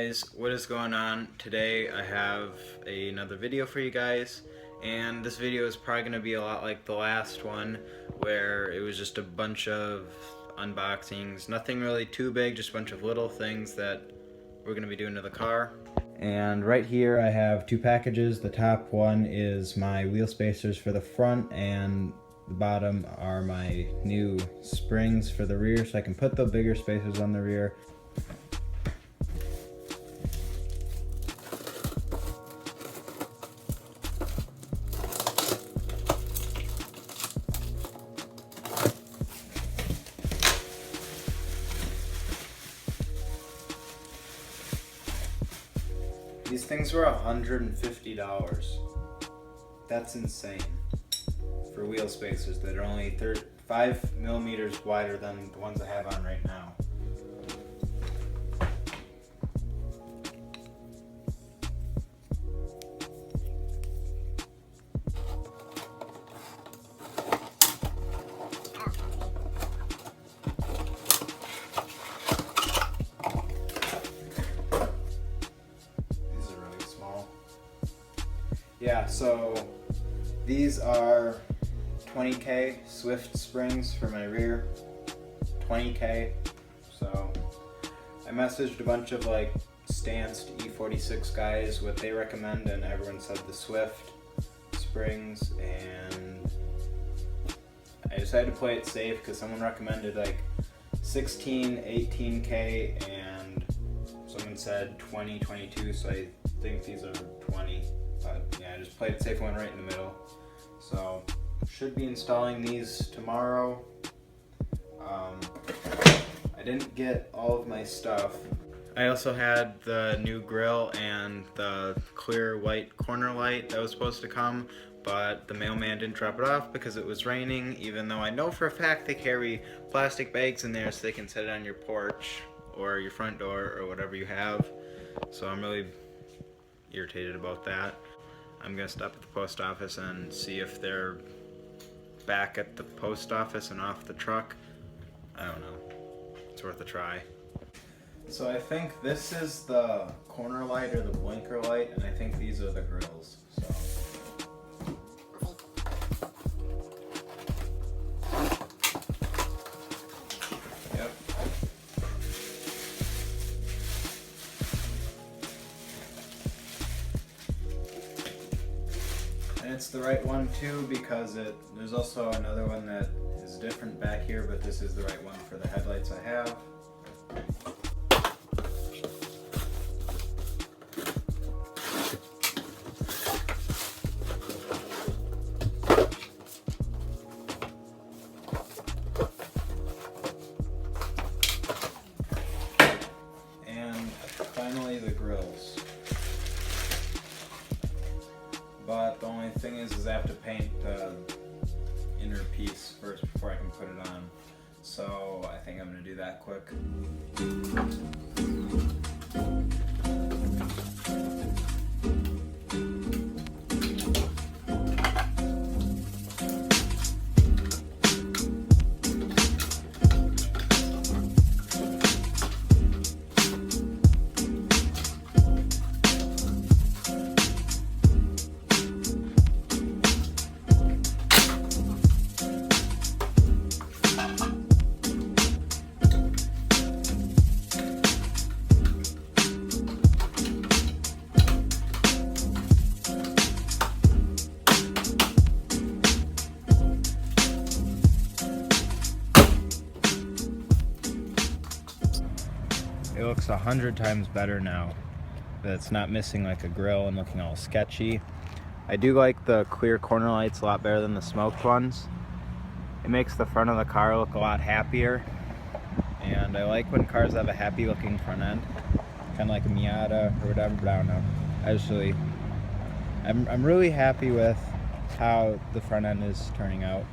guys, what is going on? Today I have another video for you guys, and this video is probably going to be a lot like the last one where it was just a bunch of unboxings, nothing really too big, just a bunch of little things that we're going to be doing to the car. And right here I have two packages. The top one is my wheel spacers for the front, and the bottom are my new springs for the rear, so I can put the bigger spacers on the rear. These things were $150. That's insane for wheel spacers that are only 5 millimeters wider than the ones I have on right now. Yeah, so these are 20K Swift springs for my rear, 20K. So I messaged a bunch of like stanced E46 guys what they recommend, and everyone said the Swift springs, and I decided to play it safe because someone recommended like 16, 18K, and someone said 20, 22, so I think these are 20. But yeah, I just played it safe, one right in the middle. So should be installing these tomorrow. I didn't get all of my stuff. I also had the new grill and the clear white corner light that was supposed to come, but the mailman didn't drop it off because it was raining, even though I know for a fact they carry plastic bags in there so they can set it on your porch or your front door or whatever you have. So I'm really irritated about that. I'm gonna stop at the post office and see if they're back at the post office and off the truck. I don't know. It's worth a try. So I think this is the corner light or the blinker light, and I think these are the grills. So. Yep. And it's the right one too, because there's also another one that is different back here, but this is the right one for the headlights I have. And finally the grills. But the only thing is I have to paint the inner piece first before I can put it on. So I think I'm gonna do that quick. It looks 100 times better now that it's not missing like a grill and looking all sketchy. I do like the clear corner lights a lot better than the smoked ones. It makes the front of the car look a lot happier, and I like when cars have a happy looking front end, kind of like a Miata or whatever, but I don't know. I'm really happy with how the front end is turning out.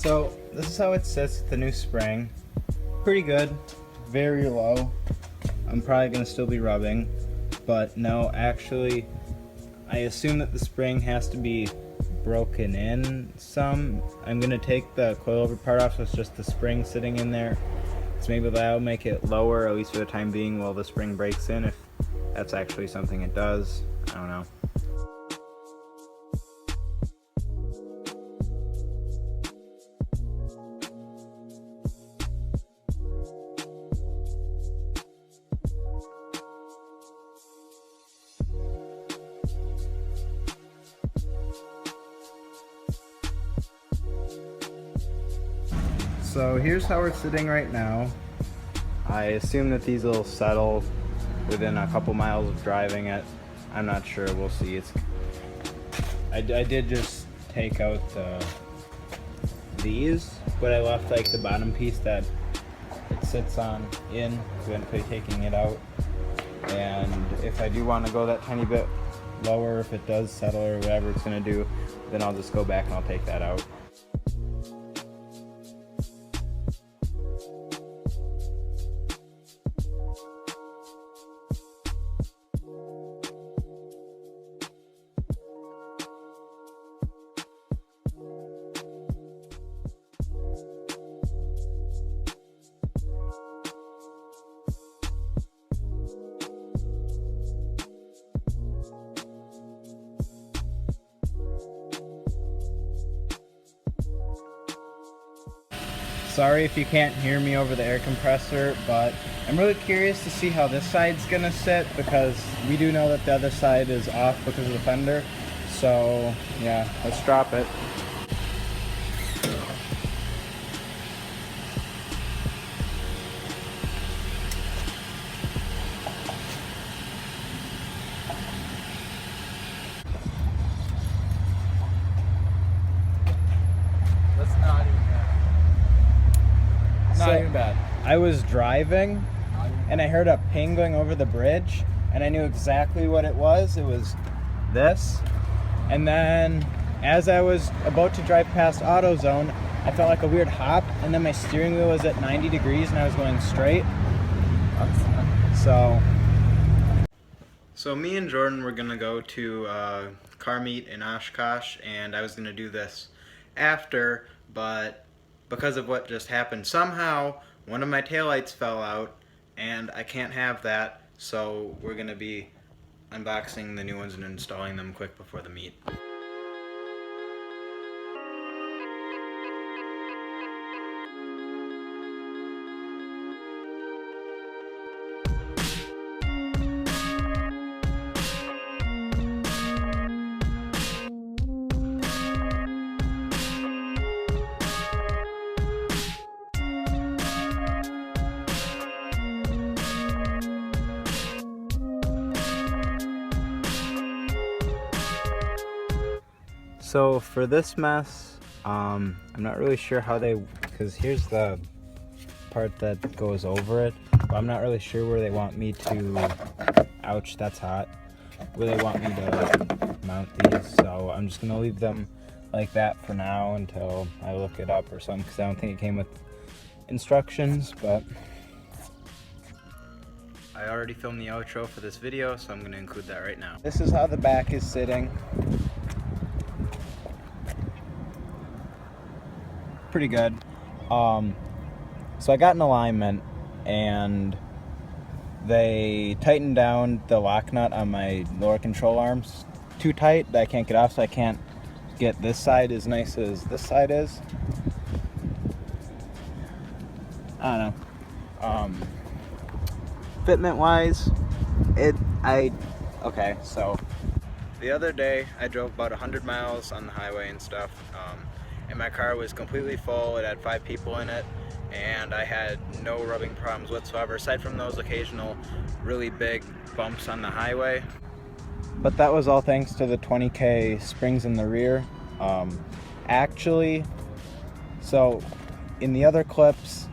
So this is how it sits with the new spring. Pretty good, very low. I'm probably gonna still be rubbing, but no, actually, I assume that the spring has to be broken in some. I'm gonna take the coilover part off, so it's just the spring sitting in there. So maybe that'll make it lower, at least for the time being, while the spring breaks in, if that's actually something it does. I don't know. So here's how we're sitting right now. I assume that these will settle within a couple miles of driving it. I'm not sure, we'll see. I did just take out these, but I left like the bottom piece that it sits on in, so I'm taking it out. And if I do want to go that tiny bit lower, if it does settle or whatever it's gonna do, then I'll just go back and I'll take that out. Sorry if you can't hear me over the air compressor, but I'm really curious to see how this side's gonna sit, because we do know that the other side is off because of the fender. So yeah, let's drop it. Not even bad. I was driving and I heard a ping going over the bridge, and I knew exactly what it was. It was this. And then as I was about to drive past AutoZone, I felt like a weird hop, and then my steering wheel was at 90 degrees and I was going straight. So me and Jordan were gonna go to car meet in Oshkosh, and I was gonna do this after, but because of what just happened, somehow one of my taillights fell out, and I can't have that, so we're gonna be unboxing the new ones and installing them quick before the meet. So for this mess, I'm not really sure how because here's the part that goes over it, but I'm not really sure where they want me to, ouch, that's hot, where they want me to mount these. So I'm just gonna leave them like that for now until I look it up or something, because I don't think it came with instructions. But I already filmed the outro for this video, so I'm gonna include that right now. This is how the back is sitting. Pretty good. So I got an alignment, and they tightened down the lock nut on my lower control arms too tight that I can't get off, so I can't get this side as nice as this side is. I don't know. Fitment wise, okay, so the other day I drove about 100 miles on the highway and stuff, and my car was completely full. It had 5 people in it, and I had no rubbing problems whatsoever, aside from those occasional really big bumps on the highway. But that was all thanks to the 20K springs in the rear. Actually, so in the other clips,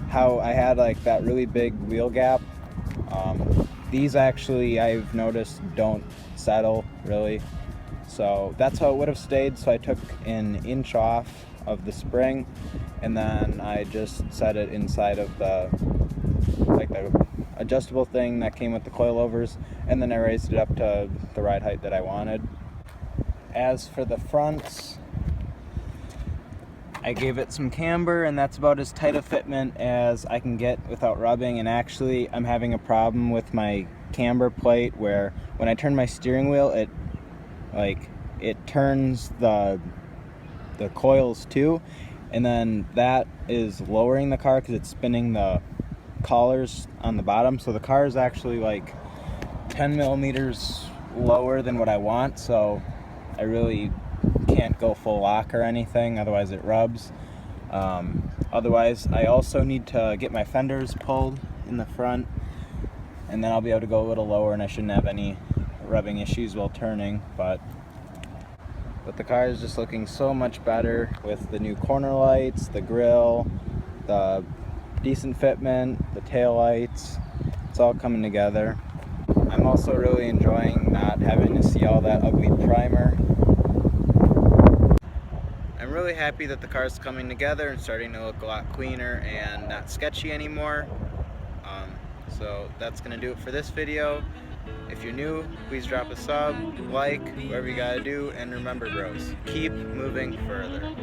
how I had like that really big wheel gap, these actually I've noticed don't settle really. So that's how it would have stayed. So I took an inch off of the spring, and then I just set it inside of the adjustable thing that came with the coilovers, and then I raised it up to the ride height that I wanted. As for the fronts, I gave it some camber, and that's about as tight a fitment as I can get without rubbing. And actually, I'm having a problem with my camber plate where when I turn my steering wheel, it turns the coils too, and then that is lowering the car because it's spinning the collars on the bottom. So the car is actually like 10 millimeters lower than what I want, so I really can't go full lock or anything, otherwise it rubs. Otherwise, I also need to get my fenders pulled in the front, and then I'll be able to go a little lower and I shouldn't have any rubbing issues while turning. But the car is just looking so much better with the new corner lights, the grille, the decent fitment, the tail lights. It's all coming together. I'm also really enjoying not having to see all that ugly primer. I'm really happy that the car's coming together and starting to look a lot cleaner and not sketchy anymore. So that's gonna do it for this video. If you're new, please drop a sub, like, whatever you gotta do, and remember, bros, keep moving further.